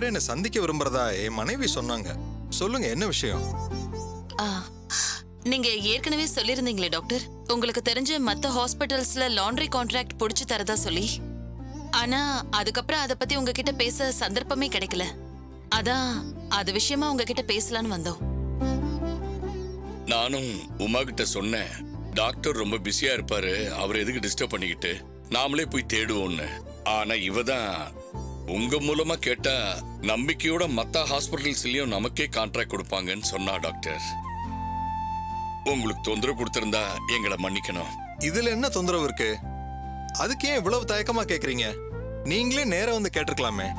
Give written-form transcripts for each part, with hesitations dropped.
பேரும் என்ன சந்திக்க விரும்புறதா என் மனைவி சொன்னாங்க. சொல்லுங்க, என்ன விஷயம்? ஆ, நீங்க ஏற்கனவே சொல்லிருந்தீங்களே டாக்டர், உங்களுக்கு தெரிஞ்ச மத்த ஹாஸ்பிட்டல்ஸ்ல லாண்ட்ரி கான்ட்ராக்ட் புடிச்சு தரதா சொல்லி. ஆனா அதுக்கப்புறம் அத பத்தி உங்ககிட்ட பேச சந்தர்ப்பமே கிடைக்கல. அதான் அது விஷயமா உங்ககிட்ட பேசலான்னு வந்தோம். நானும் உமா கிட்ட சொன்னேன், டாக்டர் ரொம்ப பிஸியா இருப்பாரு, அவர் எதுக்கு டிஸ்டர்ப் பண்ணிக்கிட்டு, நாமளே போய் தேடுவோம்னு. ஆனா இவதான் உங்க மூலமா கேட்டா நம்பிக்கையோட மத்த ஹாஸ்பிட்டல்ஸ்லயும் நமக்கே கான்ட்ராக்ட் கொடுப்பாங்கன்னு சொன்னா டாக்டர். உங்களுக்கு தொந்தரவு கொடுத்திருந்தா எங்களை மன்னிக்கணும். இதுல என்ன தொந்தரவு இருக்கு? அதுக்கு ஏன் இவ்வளவு தயக்கமா கேக்குறீங்க? நீங்களே நேரா வந்து கேட்டிருக்கலாமே.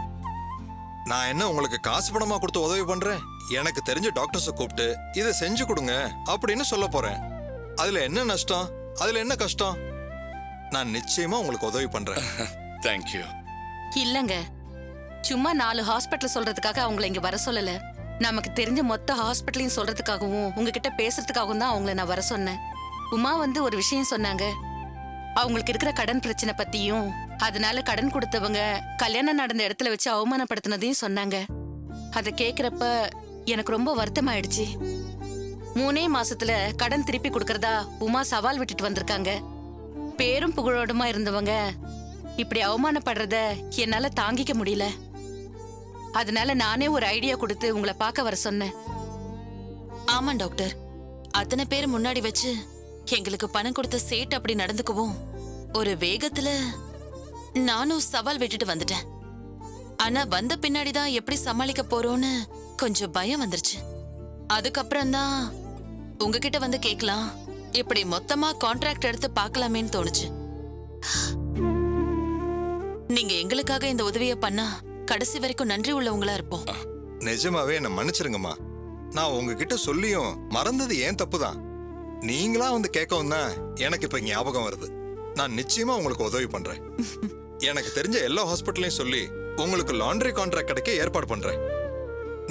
நான் என்ன உங்களுக்கு காசு பணமா கொடுத்து உதவி பண்றேன்? எனக்கு தெரிஞ்ச டாக்டர்ஸை கூப்பிட்டு இதை செஞ்சு கொடுங்க அப்படின்னு சொல்ல போறேன். அதுல என்ன நஷ்டம்? அதுல என்ன கஷ்டம்? நான் நிச்சயமா உங்களுக்கு உதவி பண்றேன். தேங்க்யூ. இல்லங்க, சும்மா 4 ஹாஸ்பிட்டல் சொல்றதுக்காக அவங்கள இங்க வர சொல்லல. நமக்கு தெரிஞ்ச மொத்த ஹாஸ்பிட்டலையும் சொல்றதுக்காகவும் உங்ககிட்ட பேசுறதுக்காகவும் தான் அவங்கள நான் வர சொன்னேன். உமா வந்து ஒரு விஷயம் சொன்னாங்க. அவங்களுக்கு இருக்கிற கடன் பிரச்சனை பத்தியும், அதனால கடன் கொடுத்தவங்க கல்யாணம் நடந்த இடத்துல வச்சு அவமானப்படுத்தினதையும் சொன்னாங்க. அதை கேக்குறப்ப எனக்கு ரொம்ப வருத்தமாயிடுச்சு. 3 மாசத்துல கடன் திருப்பி கொடுக்கறதா உமா சவால் விட்டுட்டு வந்திருக்காங்க. பேரும் புகழோடுமா இருந்தவங்க இப்படி அவமானப்படுறத என்னால தாங்கிக்க முடியல. அதனால நானே ஒரு ஐடியா கொடுத்து உங்களை பார்க்க வர சொன்னேன். ஆமா டாக்டர், அத்தனை பேர் முன்னாடி வச்சு எங்களுக்கு பணம் கொடுத்த சேட் அப்படி நடந்துக்கவும் ஒரு வேகத்துல நானும் சவால் விட்டுட்டு வந்துட்டேன். ஆனா வந்த பின்னாடிதான் எப்படி சமாளிக்க போறோம்னு கொஞ்சம் பயம் வந்துருச்சு. அதுக்கப்புறம் தான் உங்ககிட்ட வந்து கேட்கலாம், இப்படி மொத்தமா கான்ட்ராக்ட் எடுத்து பார்க்கலாமேன்னு தோணுச்சு. நீங்க எங்களுக்காக இந்த உதவியை பண்ணா கடைசி வரைக்கும் நன்றி உள்ளவங்களா இருப்போம். நிஜமாவே என்ன மன்னிச்சிருங்கம்மா. நான் உங்ககிட்ட சொல்லியும் மறந்தது ஏன் தப்பு தான். நீங்களா வந்து கேட்கவும் தான் எனக்கு இப்ப ஞாபகம் வருது. நான் நிச்சயமா உங்களுக்கு உதவி பண்றேன். எனக்கு தெரிஞ்ச எல்லா ஹாஸ்பிட்டலையும் சொல்லி உங்களுக்கு லாண்ட்ரி கான்ட்ராக்ட் கிடைக்க ஏற்பாடு பண்றேன்.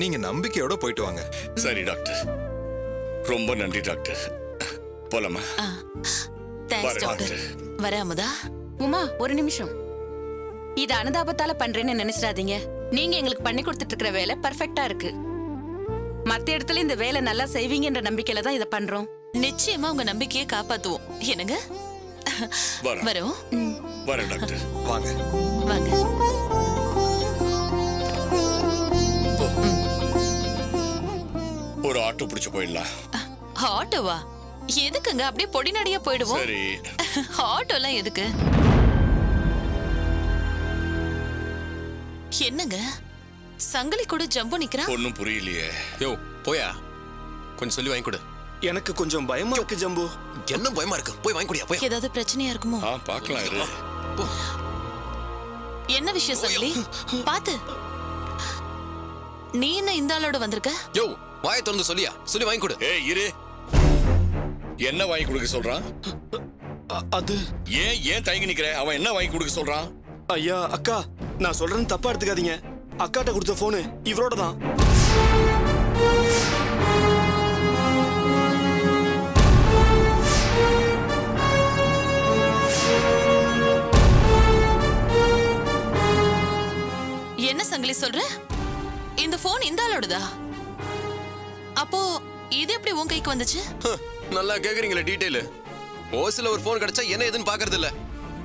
நீங்க நம்பிக்கையோட போயிட்டு வாங்க. சரி டாக்டர், ரொம்ப நன்றி டாக்டர். போலாமா? Thanks doctor. வர அமுதா. உமா, ஒரு நிமிஷம். இது அனுதாபத்தால பண்றேன்னு நினைச்சிடாதீங்க. நீங்க எங்களுக்கு பண்ணி கொடுத்துட்டு இருக்கிற வேலை பர்ஃபெக்ட்டா இருக்கு. மத்த இடத்துல இந்த வேலை நல்லா செய்வீங்கன்ற நம்பிக்கையில தான் இதை பண்றோம். நிச்சயமா உங்க நம்பிக்கையை காப்பாத்துவோம். என்னங்க? வரோம். வரேன் டாக்டர். வாங்க வாங்க. ஒரு ஆட்டோ பிடிச்சு போயிடலாம். ஆட்டோவா? எதுக்குங்க? அப்படியே பொடி நடியா போயிடுவோம். சரி. ஆட்டோலாம் எதுக்கு? என்னங்க சங்கிலி கூட ஜம்பு நிக்கிறா? ஒன்னும் புரியலையே. யோ போயா, கொஞ்சம் சொல்லி வாங்கி கொடு. எனக்கு கொஞ்சம் பயமா இருக்கு ஜம்பு. என்ன பயமா இருக்கு? போய் வாங்கி கொடியா. போய் ஏதாவது பிரச்சனையா இருக்குமோ? பார்க்கலாம் இரு. என்ன விஷயம் சங்கிலி? பாத்து. நீ என்ன இந்த ஆளோட வந்திருக்க? யோ வாயை திறந்து சொல்லியா, சொல்லி வாங்கி கொடு. ஏய் இரு. என்ன வாங்கி கொடுக்க சொல்றான்? அது ஏன் தயங்கி நிக்கிற? அவன் என்ன வாங்கி கொடுக்க சொல்றான்? ஐயா அக்கா, நான் சொல்றேன்னு தப்பா எடுத்துக்காதீங்க. அக்காட்ட கொடுத்த போனு இவரோட தான். என்ன சங்கிலி சொல்ற? இந்த போன் இந்த ஆளோடதா? அப்போ இது எப்படி உன் கைக்கு வந்துச்சு? நல்லா கேக்குறீங்களே டீடைல். ஓசில ஒரு போன் கிடைச்சா என்ன ஏதுன்னு பாக்குறது இல்ல.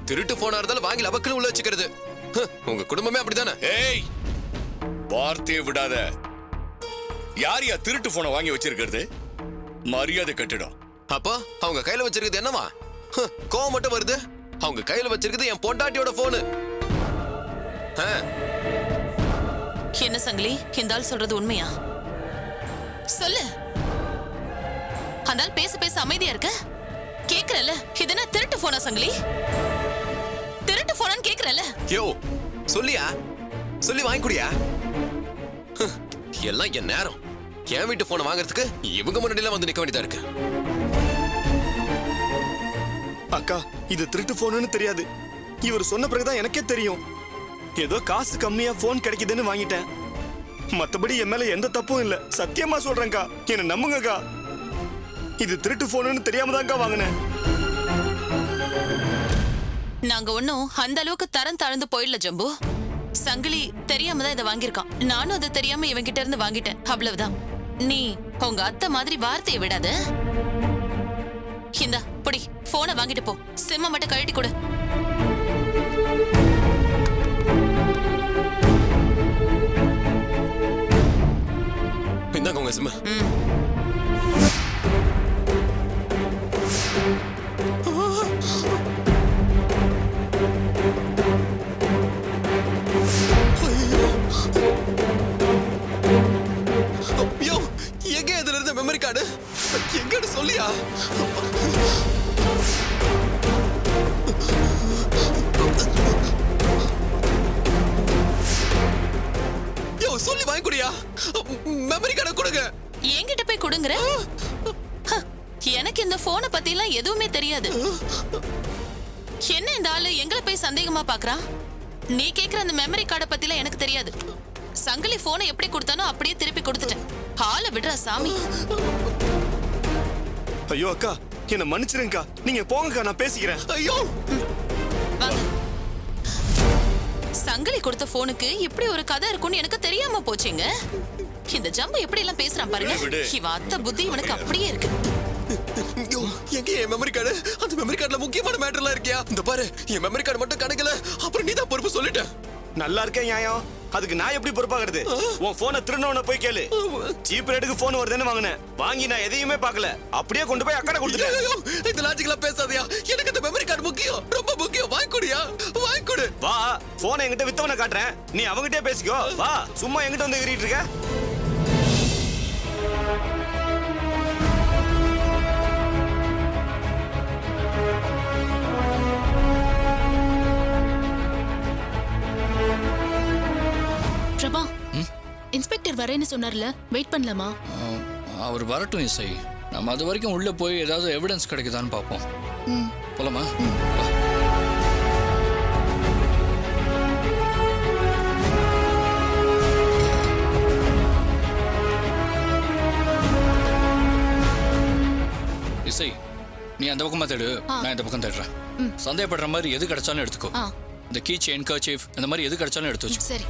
திருட்டு போனா இருந்தாலும் வாங்கி லபக்குன்னு உள்ள வச்சுக்கிறது. உங்க குடும்பமே அப்படிதானே? ஏய், வார்த்தையை விடாத. யார் திருட்டு போனை வாங்கி வச்சிருக்கிறது? மரியாதை கட்டிடும். அப்போ அவங்க கையில வச்சிருக்கிறது என்னவா? கோவம் மட்டும் வருது. அவங்க கையில வச்சிருக்கிறது என் பொண்டாட்டியோட போனு. என்ன சங்கிலி, இந்த ஆள் சொல்றது உண்மையா? சொல்லு. அந்த ஆள் பேச பேச அமைதியா இருக்க. கேக்குறல, இது என்ன திருட்டு போனா சங்கிலி? திருட்டு போனான்னு கேக்குறல. யோ சொல்லியா, சொல்லி வாங்கி குடியா. எல்லாம் என் நேரம். என் வீட்டு போனை வாங்குறதுக்கு இவங்க முன்னாடிலாம் வந்து நிக்க வேண்டியதா இருக்கு. அக்கா, இது திருட்டு போனுன்னு தெரியாது. இவர் சொன்ன பிறகுதான் எனக்கே தெரியும். ஏதோ காசு கம்மியா போன் கிடைக்குதுன்னு வாங்கிட்டேன். மத்தபடி என் மேல எந்த தப்பும் இல்ல. சத்தியமா சொல்றேன்க்கா, என்ன நம்புங்கக்கா. இது திருட்டு போனுன்னு தெரியாம தான்க்கா வாங்கினேன். நாங்க ஒன்னும் அந்த அளவுக்கு தரம் தாழ்ந்து போயிடல ஜம்பு. சங்கிலி தெரியாம தான் இதை வாங்கியிருக்கான். நானும் அதை தெரியாம இவன்கிட்ட இருந்து வாங்கிட்டேன், அவ்வளவுதான். நீ உங்க அத்தை மாதிரி வார்த்தையை விடாத. இந்தா புடி, போனை வாங்கிட்டு போ. சிம்ம மட்டும் கழட்டி கொடு. இந்தாங்க உங்க சிம்ம. யோ, எங்க இதுல இருந்த மெமரி கார்டு எங்கன்னு சொல்லியா? யோ, சொல்லி வாங்கி குடியா. மெமரி கார்டை கொடுங்க. என்கிட்ட போய் கொடுங்கற? ஹ, எனக்கு இந்த போனை பத்தி எல்லாம் எதுவுமே தெரியாது. என்ன இந்த ஆளு எங்களை போய் சந்தேகமா பாக்குறான்? நீ கேக்குற அந்த மெமரி கார்டை பத்திலாம் எனக்கு தெரியாது. சங்கிலி போனை எப்படி கொடுத்தானோ அப்படியே திருப்பி கொடுத்துட்டேன். ஆளை விடுறா சாமி. ஐயோ அக்கா, என்ன மன்னிச்சிருங்கக்கா. நீங்க போங்கக்கா, நான் பேசிக்கிறேன். ஐயோ, வாங்க. சங்கிலி கொடுத்த போனுக்கு இப்படி ஒரு கதை இருக்கும்னு எனக்கு தெரியாம போச்சுங்க. இந்த ஜம்பு எப்படி எல்லாம் பேசுறான் பாருங்க. இவன் அத்தை புத்தி இவனுக்கு அப்படியே இருக்கு. யோ, எங்க என் மெமரி கார்டு? அந்த மெமரி கார்டுல முக்கியமான மேட்டர்லாம் இருக்கியா? இந்த பாரு, என் மெமரி கார்டு மட்டும் கிடைக்கல, அப்புறம் நீ தான் பொறுப்பு சொல்லிட்ட. நல்லா இருக்கேன் நியாயம். அதுக்கு நான் எப்படி பொறுப்பாகிறது? உன் போனை திருநவன போய் கேளு. சீப் ரேட்டுக்கு போன் வருதுன்னு வாங்கினேன். வாங்கி நான் எதையுமே பார்க்கல, அப்படியே கொண்டு போய் அக்கறை கொடுத்துட்டேன். ஐயோ, இந்த லாஜிக்கலா பேசாதயா. எனக்கு இந்த மெமரி கார்டு முக்கியம், ரொம்ப முக்கியம். வாங்கி குடியா, வாங்கி கொடு. வா, போனை என்கிட்ட வித்தவனை காட்டுறேன், நீ அவங்கிட்டே பேசிக்கோ. வா, சும்மா என்கிட்ட வந்து ஏறிட்டு இருக்க. பிரபா, இன்ஸ்பெக்டர் வரேன்னு சொன்னார்ல, வெயிட் பண்ணலாமா? அவர் வரட்டும் இசை. நம்ம அது வரைக்கும் உள்ள போய் ஏதாவது எவிடன்ஸ் கிடைக்குதான்னு பார்ப்போம். போலாமா? இசை, நீ அந்த பக்கமா தேடு, நான் இந்த பக்கம் தேடுறேன். சந்தேகப்படுற மாதிரி எது கிடைச்சாலும் எடுத்துக்கோ. இந்த கீ செயின், கர்ச்சீஃப் இந்த மாதிரி எது கிடைச்சாலும் எடுத்து வச்சு. சரி.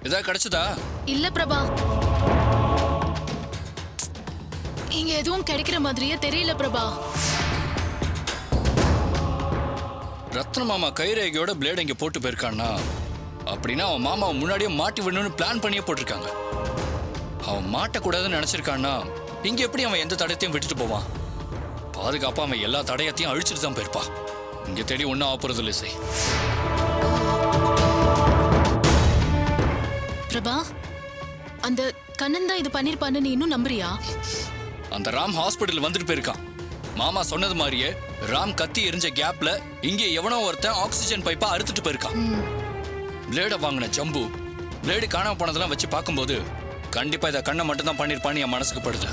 ஏதாவது கிடைச்சதா? இல்ல பிரபா, இங்க எதுவும் கிடைக்கிற மாதிரியே தெரியல பிரபா. ரத்ன மாமா கைரேகையோட பிளேட் இங்க போட்டு போயிருக்கான்னா அப்படின்னா அவன் மாமாவை முன்னாடியே மாட்டி விடணும்னு பிளான் பண்ணியே போட்டிருக்காங்க. அவன் மாட்டக்கூடாதுன்னு நினைச்சிருக்கான்னா இங்க எப்படி அவன் எந்த தடயத்தையும் விட்டுட்டு போவான்? பாதுகாப்பா அவன் எல்லா தடயத்தையும் அழிச்சிட்டு தான் போயிருப்பான். இங்க தேடி ஒன்னும் ஆப்புறது இல்லை இசை. பிரபா, அந்த கண்ணன் தான் இது பண்ணிருப்பான்னு நீ இன்னும் நம்புறியா? அந்த ராம் ஹாஸ்பிட்டல் வந்துட்டு போயிருக்கான். மாமா சொன்னது மாதிரியே ராம் கத்தி எரிஞ்ச கேப்ல இங்கே எவனோ ஒருத்தன் ஆக்சிஜன் பைப்பா அறுத்துட்டு போயிருக்கான். பிளேட வாங்கின ஜம்பு பிளேடு காணாம போனதெல்லாம் வச்சு பார்க்கும்போது கண்டிப்பா இதை கண்ணை மட்டும் தான் பண்ணிருப்பான்னு என் மனசுக்கு படுது.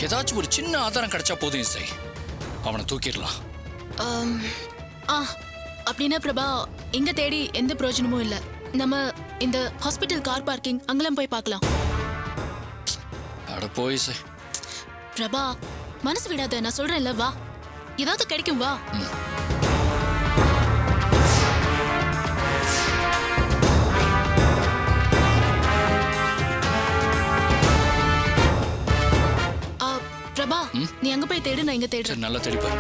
ஏதாச்சும் ஒரு சின்ன ஆதாரம் கிடைச்சா போதும் இசை, அவனை தூக்கிடலாம். அப்படின்னா பிரபா, இங்க தேடி எந்த பிரயோஜனமும் இல்ல. நம்ம இந்த ஹாஸ்பிட்டல் கார் பார்க்கிங் அங்கெல்லாம் போய் பார்க்கலாம். அட போய் இசை. பிரபா, மனசு விடாத, நான் சொல்றேன்ல, வா. ஏதாவது கிடைக்கும், வா. பிரபா, நீ அங்க போய் தேடு, நான் இங்க தேடுறேன். சரி, நல்லா தேடிப்பாரு.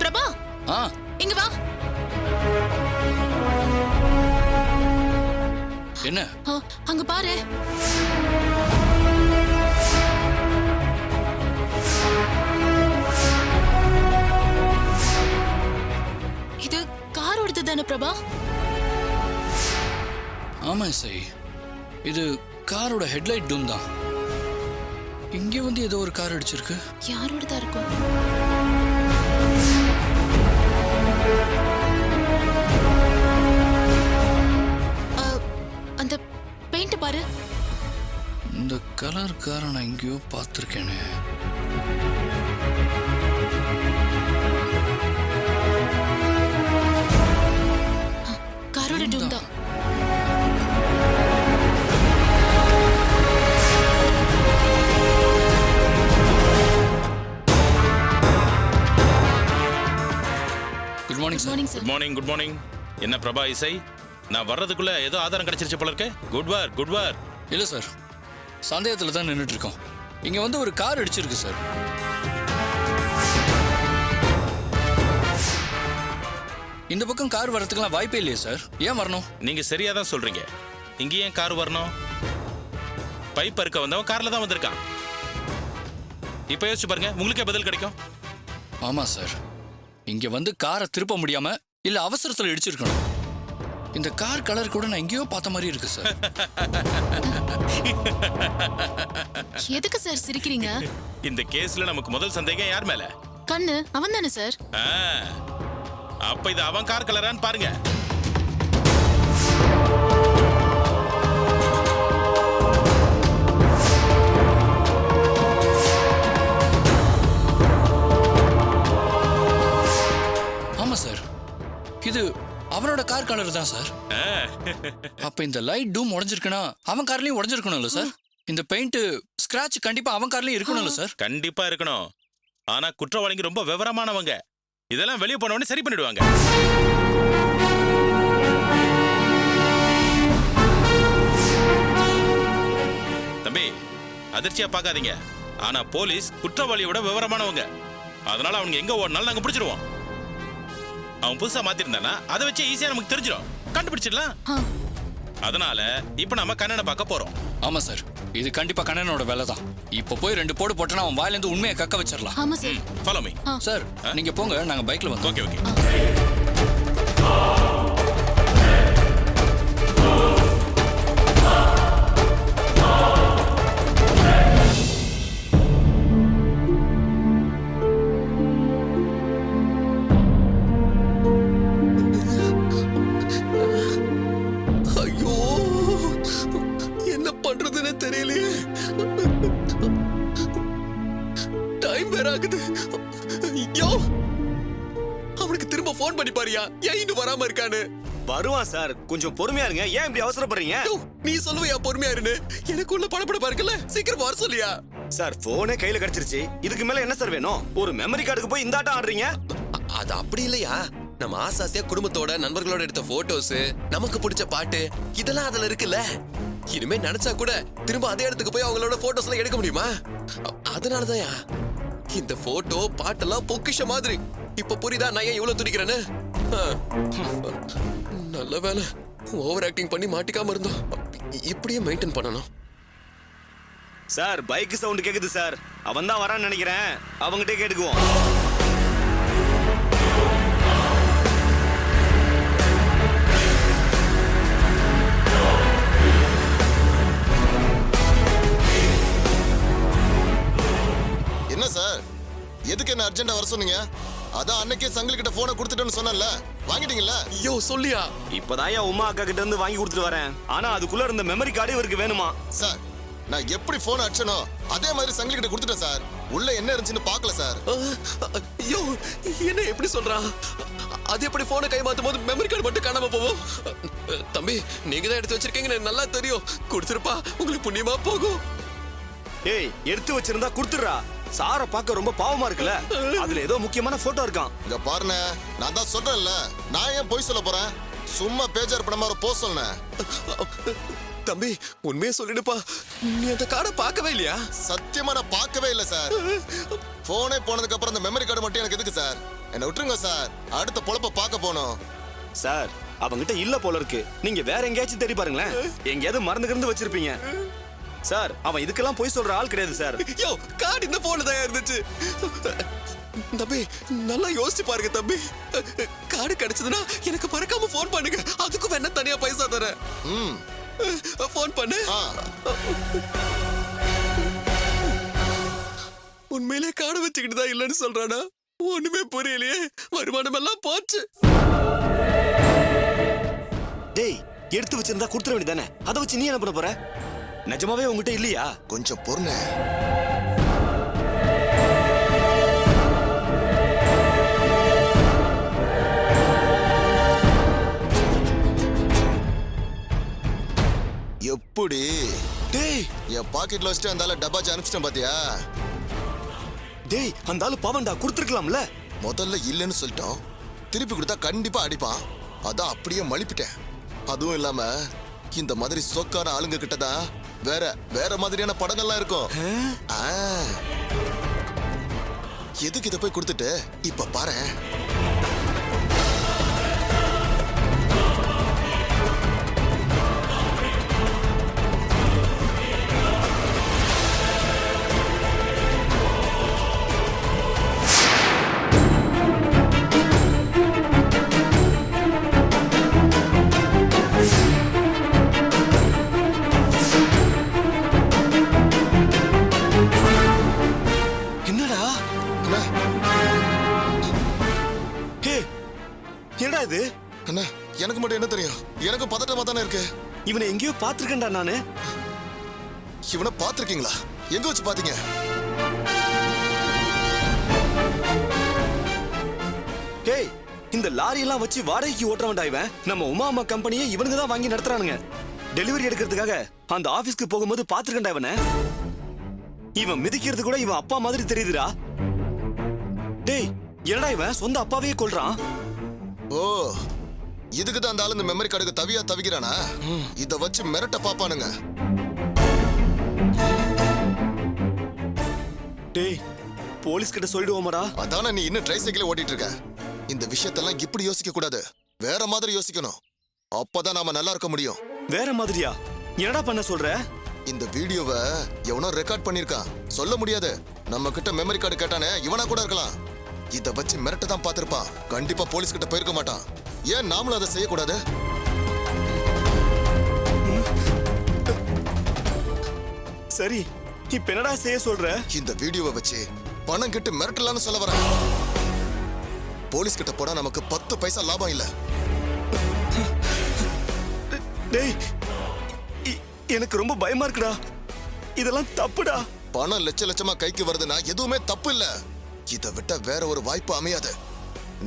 பிரபா, ஆ இங்க வா. என்ன? அங்க பாரு. இது காரோடது தானே பிரபா? ஆமா இசை, இது காரோட ஹெட்லைட் டூம் தான். இங்கே வந்து ஏதோ ஒரு கார் அடிச்சிருக்கு. யாரோடதா இருக்கும்? அந்த பெயிண்ட் பாரு. இந்த கலர் காரை நான் எங்கேயோ பார்த்துருக்கேனே. காரோட டூம் தான். Good morning sir. Morning sir. Good morning, good morning. என்ன பிரபா இசை, நான் வர்றதுக்குள்ள ஏதோ ஆதாரம் கிடைச்சிருச்சு போல இருக்கு. Good work, good work. இல்லை சார், சந்தேகத்தில் தான் நின்றுட்டு இருக்கோம். இங்கே வந்து ஒரு கார் அடிச்சிருக்கு சார். இந்த பக்கம் கார் வரதுக்கெல்லாம் வாய்ப்பே இல்லையே சார். ஏன் வரணும்? நீங்க சரியா தான் சொல்றீங்க. இங்க ஏன் கார் வரணும்? பைப் அறுக்க வந்தவன் கார்ல தான் வந்திருக்கான். இப்ப யோசிச்சு பாருங்க, உங்களுக்கே பதில் கிடைக்கும். ஆமாம் சார், இங்கே வந்து காரை திருப்ப முடியாம இல்லை அவசரத்தில் இடிச்சிருக்கணும். இந்த கார் கலர் கூட நான் எங்கேயோ பார்த்த மாதிரி இருக்கு சார். எதுக்கு சார் சிரிக்கிறீங்க? இந்த கேஸ்ல நமக்கு முதல் சந்தேகம் யார் மேல? கண்ணு அவன் தானே சார்? ஆ, அப்ப இது அவன் கார் கலரான்னு பாருங்க. ஆமா சார், இது அவனோட கார் கலர் தான் சார். அப்ப இந்த லைட் டூம் உடைஞ்சிருக்குன்னா அவன் கார்லயும் உடைஞ்சிருக்கணும்ல சார். இந்த பெயிண்ட் ஸ்கிராட்ச் கண்டிப்பா அவன் கார்லயும் இருக்கணும்ல சார். கண்டிப்பா இருக்கணும். ஆனா குற்றவாளிங்க ரொம்ப விவரமானவங்க. இதெல்லாம் வெளியே போனவொடனே சரி பண்ணிடுவாங்க. தம்பி, அதிர்ச்சியா பார்க்காதீங்க. ஆனா போலீஸ் குற்றவாளியோட விவரமானவங்க. அதனால அவங்க எங்க ஓடினாலும் நாங்க பிடிச்சிருவோம். அவன் புதுசா மாத்திருந்தானா அதை வச்சு ஈஸியா நமக்கு தெரிஞ்சிடும், கண்டுபிடிச்சிடலாம். அதனால இப்ப நம்ம கண்ணனை பார்க்க போறோம். ஆமா சார், இது கண்டிப்பா கண்ணனோட வேலை தான். இப்ப போய் 2 போடு போட்டனா அவன் வாயில இருந்து உண்மையை கக்க வச்சிரலாம். ஆமா சார். Follow me. சார் நீங்க போங்க, நாங்க பைக்ல வந்தோம். Okay okay. ஐயோ, என்ன பண்றதுன்னு தெரியலையே. டைம் வேற ஆகுது. ஐயோ, அவனுக்கு திரும்ப போன் பண்ணி பாரியா, ஏன் இன்னும் வராம இருக்கான்னு. வருவான் சார், கொஞ்சம் பொறுமையா இருங்க. ஏன் இப்படி அவசரப்படுறீங்க? ஐயோ, நீ சொல்லுவியா பொறுமையா இருன்னு? எனக்குள்ள படப்படப்பா இருக்குல்ல, சீக்கிரம் வர சொல்லியா. சார், போனே கையில கிடைச்சிருச்சு. இதுக்கு மேல என்ன சார் வேணும்? ஒரு மெமரி கார்டுக்கு போய் இந்த ஆட்டம் ஆடுறீங்க? அது அப்படி இல்லையா, நம்ம ஆசாசியா குடும்பத்தோட நண்பர்களோட எடுத்த போட்டோஸ், நமக்கு பிடிச்ச பாட்டு இதெல்லாம் அதுல இருக்குல்ல. இனிமே நினைச்சா கூட திரும்ப அதே இடத்துக்கு போய் அவங்களோட போட்டோஸ் எல்லாம் எடுக்க முடியுமா? அதனாலதான் இந்த போட்டோ பாட்டெல்லாம் பொக்கிஷ மாதிரி. இப்ப புரியுதா நான் ஏன் இவ்வளவு துடிக்கிறேன்னு? நல்ல வேலை, ஓவர் ஆக்டிங் பண்ணி மாட்டிக்காம இருந்தோம். இப்படியே மெயின்டைன் பண்ணணும். சார், பைக் சவுண்ட் கேக்குது சார். அவன் தான் வரான்னு நினைக்கிறேன். அவங்ககிட்ட கேட்டுக்குவோம். என்ன சார், எதுக்கு என்ன அர்ஜென்ட்டா வர சொன்னீங்க? அதான் அன்னைக்கே சங்கிலி கிட்ட போனை கொடுத்துட்டேன்னு சொன்னேன்ல, வாங்கிட்டீங்கல்ல? ஐயோ சொல்லியா? இப்பதான் என் உமா அக்கா கிட்ட இருந்து வாங்கி கொடுத்துட்டு வரேன். ஆனா அதுக்குள்ள இருந்த மெமரி கார்டு இவருக்கு வேணுமா? சார், நான் எப்படி போன் அடிச்சனோ அதே மாதிரி சங்கிலி கிட்ட கொடுத்துட்டேன் சார். உள்ள என்ன இருந்துச்சுன்னு பார்க்கல சார். ஐயோ என்ன எப்படி சொல்றான்? அது எப்படி போனை கை மாத்தும் போது மெமரி கார்டு மட்டும் காணாம போவோம்? தம்பி நீங்க தான் எடுத்து வச்சிருக்கீங்கன்னு எனக்கு நல்லா தெரியும். கொடுத்துருப்பா, உங்களுக்கு புண்ணியமா போகும். ஏய், எடுத்து வச்சிருந்தா கொடுத்துடுறா. சார பார்க்க ரொம்ப பாவமா இருக்குல்ல. அதுல ஏதோ முக்கியமான போட்டோ இருக்கான். இங்க பாருண்ணே, நான் தான் சொல்றேன்ல, நான் ஏன் பொய் சொல்ல போறேன்? சும்மா பேஜர் பண்ண மாதிரி போஸ் சொன்னேன். தம்பி உண்மையை சொல்லிடுப்பா, நீ அந்த கார்டை பார்க்கவே இல்லையா? சத்தியமா நான் பார்க்கவே இல்லை சார். போனே போனதுக்கு அப்புறம் அந்த மெமரி கார்டு மட்டும் எனக்கு எதுக்கு சார்? என்ன விட்டுருங்க சார், அடுத்த பொழப்ப பார்க்க போனோம். சார், அவங்கிட்ட இல்ல போல இருக்கு. நீங்க வேற எங்கேயாச்சும் தேடி பாருங்களேன். எங்கேயாவது மறந்து கிடந்து வச்சிருப்பீங்க. சார், அவன் இதுக்கெல்லாம் போய் சொல்ற ஆள் கிடையாது சார். யோ கார்டு இந்த போன்ல தான் இருந்துச்சு. தம்பி நல்லா யோசிச்சு பாருங்க தம்பி. கார்டு கிடைச்சதுன்னா எனக்கு மறக்காம போன் பண்ணுங்க. அதுக்கு வேணா தனியா பைசா தரேன். போன் பண்ணு. உண்மையிலே கார்டு வச்சுக்கிட்டு தான் இல்லைன்னு சொல்றானா? ஒண்ணுமே புரியலையே. வருமானம் எல்லாம் போச்சு. டேய், எடுத்து வச்சிருந்தா கொடுத்துட வேண்டியதானே? அதை வச்சு நீ என்ன பண்ண போற? நிஜமாவே உங்ககிட்ட இல்லையா? கொஞ்சம் பொறுங்க. எப்படி? டேய், என் பாக்கெட்ல வச்சுட்டு அந்த டப்பாச்சு அனுப்பிச்சிட்டேன் பாத்தியா? டேய், அந்த ஆளு பாவண்டா, கொடுத்துருக்கலாம்ல. முதல்ல இல்லைன்னு சொல்லிட்டோம், திருப்பி கொடுத்தா கண்டிப்பா அடிப்பான். அதான் அப்படியே மலிப்பிட்டேன். அதுவும் இல்லாம இந்த மாதிரி சொக்கான ஆளுங்க கிட்ட தான் வேற வேற மாதிரியான படங்கள்லாம் இருக்கும். எதுக்கு இதை போய் கொடுத்துட்டு இப்ப பாரு. என்னடா? ஹே, என்னடா இது? அண்ணா, எனக்கு மட்டும் என்ன தெரியும்? எனக்கு பதட்டமா தானே இருக்கு. இவனை எங்கேயோ பாத்துருக்கேன்டா நானு. இவனை பாத்திருக்கீங்களா? எங்க வச்சு பாத்தீங்க? டேய், இந்த லாரி எல்லாம் வச்சு வாடகைக்கு ஓட்டுறவன்டா இவன். நம்ம உமா அம்மா கம்பெனியை இவனுங்க தான் வாங்கி நடத்துறானுங்க. டெலிவரி எடுக்கிறதுக்காக அந்த ஆபீஸ்க்கு போகும்போது பாத்துருக்கேன்டா இவனை. இவன் மிதிக்கிறது கூட இவன் அப்பா மாதிரி தெரியுதுடா. டேய், என்னடா இவன் சொந்த அப்பாவையே கொல்றான்? ஓ, இதுக்கு தான் அந்த ஆளு இந்த மெமரி கார்டுக்கு தவியா தவிக்கிறானா? இத வச்சு மிரட்ட பாப்பானுங்க. டேய், போலீஸ் கிட்ட சொல்லிடுவோமாடா? அதானே நீ இன்னும் ட்ரை சைக்கிள் ஓட்டிட்டு இருக்க. இந்த விஷயத்தெல்லாம் இப்படி யோசிக்க கூடாது, வேற மாதிரி யோசிக்கணும். அப்பதான் நாம நல்லா இருக்க முடியும். வேற மாதிரியா? என்னடா பண்ண சொல்ற? இந்த வீடியோவை எவனோ ரெக்கார்ட் பண்ணிருக்கான். சொல்ல முடியாது, நம்ம கிட்ட மெமரி கார்டு கேட்டானே, இவனா கூட இருக்கலாம். இத வச்சு மிரட்ட தான் பார்த்திருப்பான். கண்டிப்பா போலீஸ் கிட்ட போயிருக்க மாட்டான். ஏன் நாமளும் அதை செய்யக்கூடாது? சரி, இப்ப என்னடா செய்ய சொல்ற? இந்த வீடியோவை வச்சு பணம் கிட்ட மிரட்டலான்னு சொல்ல வரேன். போலீஸ் கிட்ட போனா நமக்கு 10 பைசா லாபம் இல்ல. டேய், எனக்கு ரொம்ப பயமா இருக்குடா. இதெல்லாம் தப்புடா. பணம் லட்ச லட்சமா கைக்கு வருதுன்னா எதுவுமே தப்பு இல்ல. இதை விட்ட வேற ஒரு வாய்ப்பு அமையாது.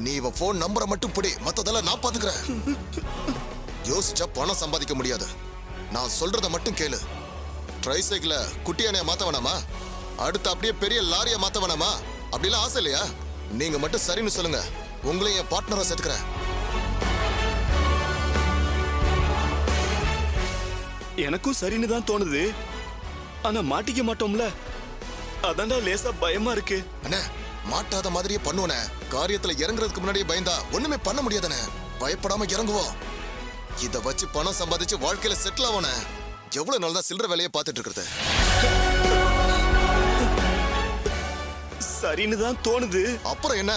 நீ இவன் போன் நம்பரை மட்டும் பிடி, மத்ததெல்லாம் நான் பாத்துக்கிறேன். யோசிச்சா பணம் சம்பாதிக்க முடியாது. நான் சொல்றத மட்டும் கேளு. ட்ரை சைக்கிள குட்டியானைய மாத்த வேணாமா? அடுத்து அப்படியே பெரிய லாரிய மாத்த வேணாமா? அப்படிலாம் ஆசை இல்லையா? நீங்க மட்டும் சரின்னு சொல்லுங்க, உங்களையும் என் பார்ட்னரா சேர்த்துக்கிறேன். எனக்கும் சரின்னு தான் தோணுது. ஆனா மாட்டிக்க மாட்டோம்ல, அதான்டா லேசா பயமா இருக்கு. அண்ணே, மாட்டாத மாதிரியே பண்ணுவனே. காரியத்துல இறங்குறதுக்கு முன்னாடியே பயந்தா ஒண்ணுமே பண்ண முடியாதுண்ணே. பயப்படாம இறங்குவோம். இத வச்சு பணம் சம்பாதிச்சு வாழ்க்கையில செட்டில் ஆவோனே. எவ்வளவு நாள் தான் சில்லற வேலையை பார்த்துட்டு இருக்கிறது? சரின்னு தான் தோணுது. அப்புறம் என்ன,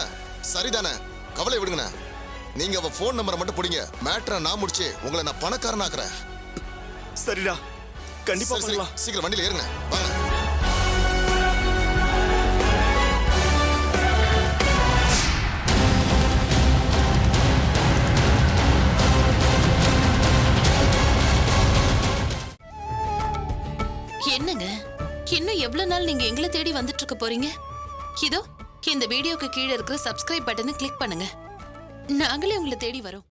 சரிதானே? கவலை விடுங்கண்ணே. நீங்க அவ போன் நம்பரை மட்டும் பிடிங்க. மேட்டரை நான் முடிச்சு உங்களை நான் பணக்காரன் ஆக்குறேன். சரிடா, கண்டிப்பா பண்ணலாம். சீக்கிரம் வண்டியில ஏறுங்க, வாங்க. என்னங்க இன்னும் எவ்வளவு நாள் நீங்க எங்களை தேடி வந்துட்டு இருக்க போறீங்க? இதோ இந்த வீடியோக்கு கீழே இருக்கிற சப்ஸ்கிரைப் பட்டனை கிளிக் பண்ணுங்க. நாங்களே உங்களை தேடி வரோம்.